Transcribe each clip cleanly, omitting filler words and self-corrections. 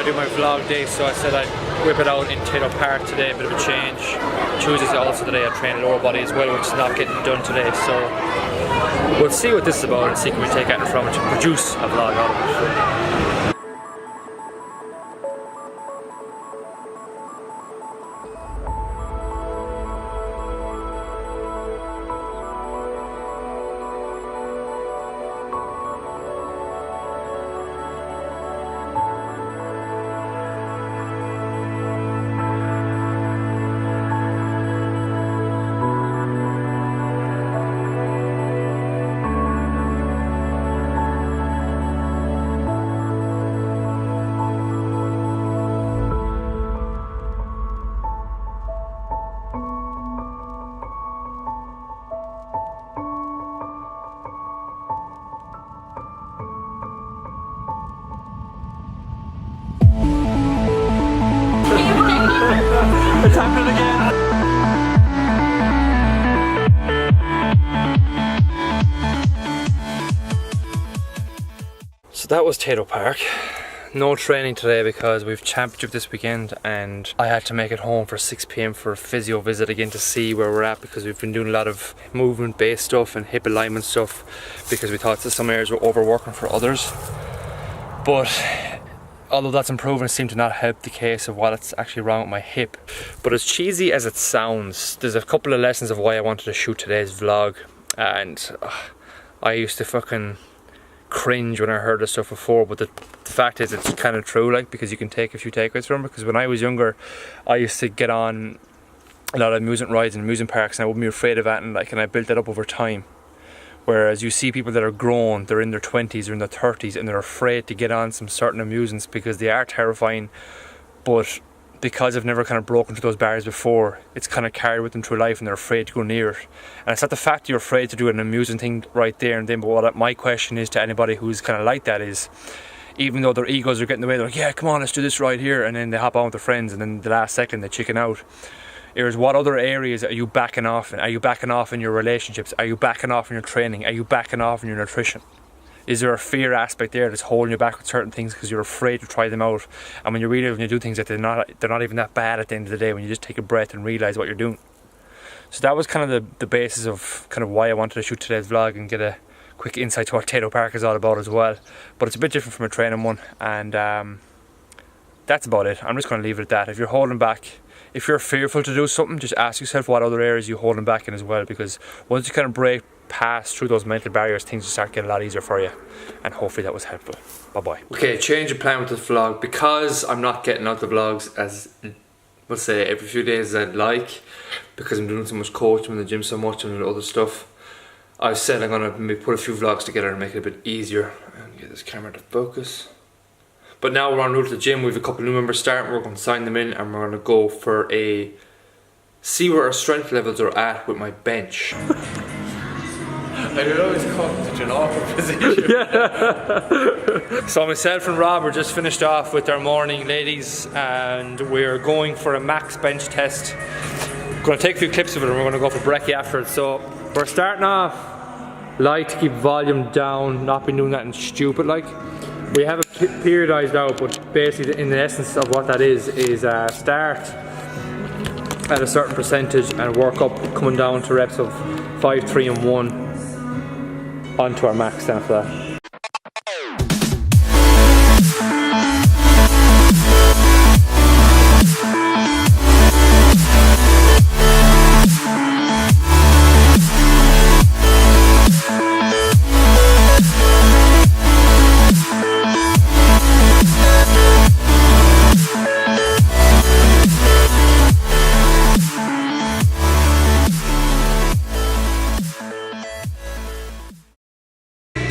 do my vlog day, so I said I'd whip it out in Tayto Park today, a bit of a change. Tuesday's also the day I train lower body as well, which is not getting done today, so we'll see what this is about and see can we take anything from it to produce a vlog out of it. It's happening again. So that was Tayto Park. No training today because we've championship this weekend and I had to make it home for 6 PM for a physio visit again to see where we're at, because we've been doing a lot of movement based stuff and hip alignment stuff because we thought that some areas were overworking for others. But although that's improving, it seemed to not help the case of what's actually wrong with my hip. But as cheesy as it sounds, there's a couple of lessons of why I wanted to shoot today's vlog, and I used to fucking cringe when I heard this stuff before, but the fact is it's kind of true, like, because you can take a few takeaways from it. Because when I was younger, I used to get on a lot of amusement rides and amusement parks and I wouldn't be afraid of that, and I built that up over time. Whereas you see people that are grown, they're in their 20s or in their 30s and they're afraid to get on some certain amusements because they are terrifying, but because they've never kind of broken through those barriers before, it's kind of carried with them through life and they're afraid to go near it. And it's not the fact that you're afraid to do an amusing thing right there and then, but what my question is to anybody who's kind of like that is, even though their egos are getting in the way, they're like, yeah, come on, let's do this right here, and then they hop on with their friends and then the last second they chicken out. Here's what other areas are you backing off in? Are you backing off in your relationships? Are you backing off in your training? Are you backing off in your nutrition? Is there a fear aspect there that's holding you back with certain things because you're afraid to try them out? And when you do things that they're not even that bad at the end of the day, when you just take a breath and realise what you're doing. So that was kind of the basis of kind of why I wanted to shoot today's vlog and get a quick insight to what Tayto Park is all about as well. But it's a bit different from a training one, and that's about it. I'm just going to leave it at that. If you're holding back, if you're fearful to do something, just ask yourself what other areas you're holding back in as well, because once you kind of break past through those mental barriers, things will start getting a lot easier for you, and hopefully that was helpful. Bye bye. Okay, change of plan with this vlog, because I'm not getting out the vlogs as, let's say, every few days as I'd like, because I'm doing so much coaching in the gym so much and other stuff. I've said I'm going to put a few vlogs together and make it a bit easier and get this camera to focus. But now we're on route to the gym. We have a couple of new members starting. We're going to sign them in and we're going to go for see where our strength levels are at with my bench. I could always come to such an awkward position. Yeah. So myself and Rob are just finished off with our morning, ladies, and we're going for a max bench test. I'm going to take a few clips of it and we're going to go for brekkie after it. So we're starting off light to keep volume down, not be doing that stupid like. We have it periodized out, but basically in the essence of what that is start at a certain percentage and work up, coming down to reps of 5, 3 and 1 onto our max then after that.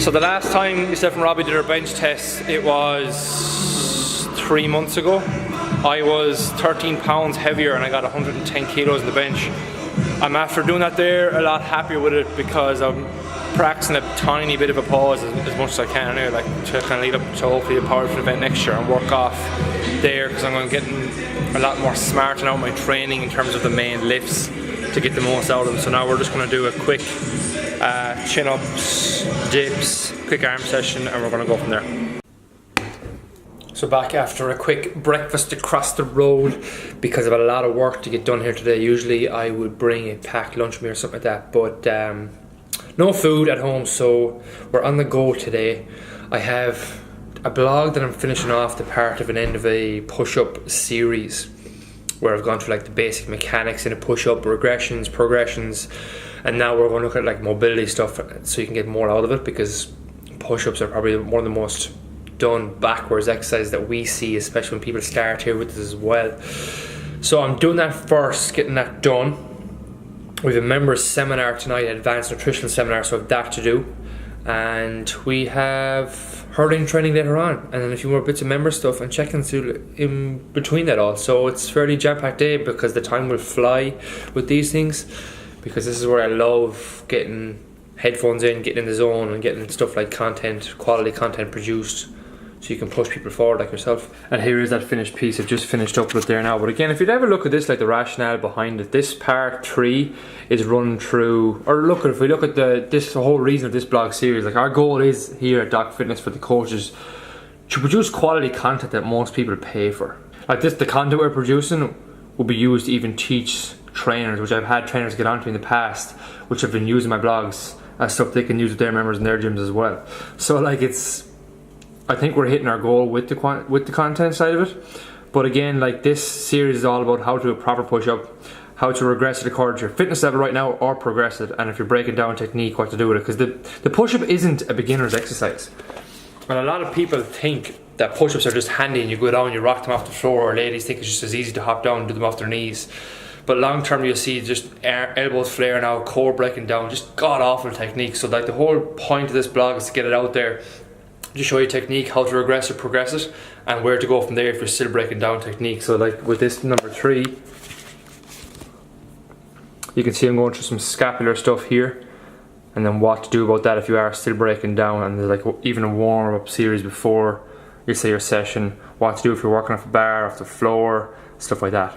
So the last time myself and Robbie did our bench test, it was 3 months ago. I was 13 pounds heavier and I got 110 kilos in the bench. I'm after doing that there a lot happier with it because I'm practicing a tiny bit of a pause as much as I can now, like to kind of lead up to hopefully a powerlifting event next year and work off there, because I'm going to get a lot more smart now with my training in terms of the main lifts to get the most out of them. So now we're just going to do a quick chin-ups, dips, quick arm session, and we're going to go from there. So back after a quick breakfast across the road because I've had a lot of work to get done here today. Usually I would bring a packed lunch with me or something like that, but no food at home, so we're on the go today. I have a blog that I'm finishing off, the part of an end of a push-up series where I've gone through like the basic mechanics in a push-up, regressions, progressions, and now we're going to look at like mobility stuff so you can get more out of it, because push-ups are probably one of the most done backwards exercise that we see, especially when people start here with this as well. So I'm doing that first, getting that done. We have a members seminar tonight, advanced nutrition seminar, so I have that to do, and we have hurling training later on, and then a few more bits of member stuff and check-ins in between that all. So it's a fairly jam-packed day because the time will fly with these things, because this is where I love getting headphones in, getting in the zone and getting stuff like content, quality content produced, so you can push people forward like yourself. And here is that finished piece. I've just finished up with it there now. But again, if you'd ever look at this, like the rationale behind it, this part 3 is run through, or look, if we look at the whole reason of this blog series, like our goal is here at Doc Fitness for the coaches to produce quality content that most people pay for. Like this, the content we're producing will be used to even teach trainers, which I've had trainers get onto in the past, which have been using my blogs as stuff they can use with their members in their gyms as well. So like I think we're hitting our goal with the content side of it. But again, like this series is all about how to do a proper push-up, how to regress it according to your fitness level right now or progress it, and if you're breaking down technique, what to do with it. Because the push-up isn't a beginner's exercise. And a lot of people think that push-ups are just handy and you go down, you rock them off the floor, or ladies think it's just as easy to hop down and do them off their knees. But long term you'll see just elbows flaring out, core breaking down, just god-awful technique. So like the whole point of this blog is to get it out there, to show you technique, how to regress or progress it, and where to go from there if you're still breaking down technique. So like with this number 3, you can see I'm going through some scapular stuff here, and then what to do about that if you are still breaking down, and there's like even a warm-up series before you say your session, what to do if you're working off a bar, off the floor, stuff like that.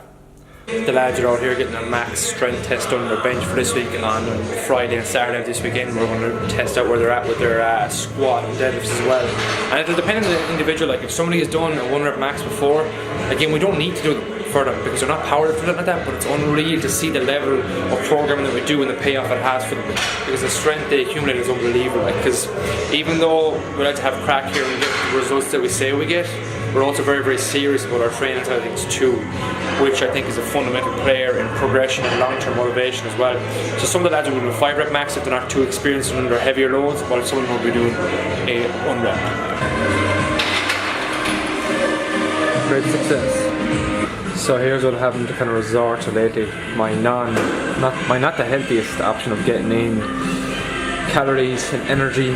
The lads are out here getting a max strength test on their bench for this week. On Friday and Saturday of this weekend we're going to test out where they're at with their squat and deadlifts as well. And it'll depend on the individual. Like if somebody has done a 1 rep max before, again we don't need to do them for them because they're not powered for like that, but it's unreal to see the level of programming that we do and the payoff it has for them, because the strength they accumulate is unbelievable. Like, because even though we like to have crack here and get the results that we say we get, we're also very, very serious about our training side of things too, which I think is a fundamental player in progression and long-term motivation as well. So some of the lads will do a 5 rep max if they're not too experienced under heavier loads, while some of them will be doing a 1 rep. Great success. So here's what I've having to kind of resort to lately. My not the healthiest option of getting in calories and energy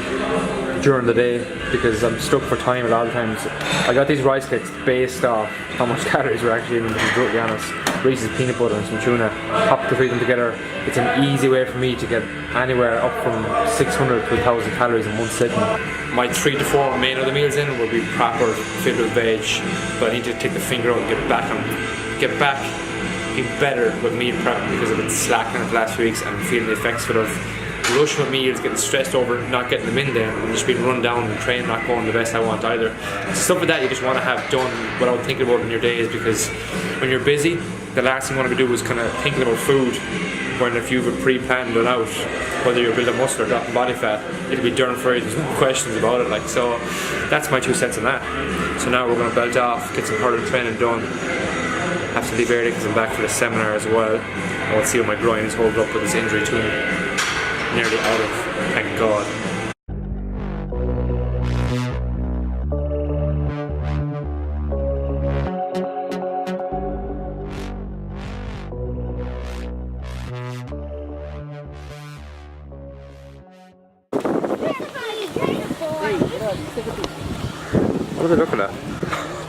during the day, because I'm stuck for time a lot of times. I got these rice cakes based off how much calories we're actually in, to be brutally honest. Reese's peanut butter and some tuna, pop the 3 of them together. It's an easy way for me to get anywhere up from 600 to 1,000 calories in one sitting. My 3 to 4 main of the meals in will be proper filled with veg, but I need to take the finger out and get back being better with meal prep, because I've been slacking the last few weeks and I'm feeling the effects of rushing with meals, getting stressed over not getting them in there, and just being run down and training not going the best I want either. Stuff like that you just want to have done without thinking about it in your days, because when you're busy, the last thing you want to be doing is kind of thinking about food, when if you've pre-planned it out, whether you're building muscle or dropping body fat, it'll be darn free, there's no questions about it. Like, so that's my 2 cents on that. So now we're going to belt off, get some hurling training done. Have to leave early because I'm back for the seminar as well. I want to see how my groin is holding up with this injury too. Nearly out of, thank God. What are they looking at?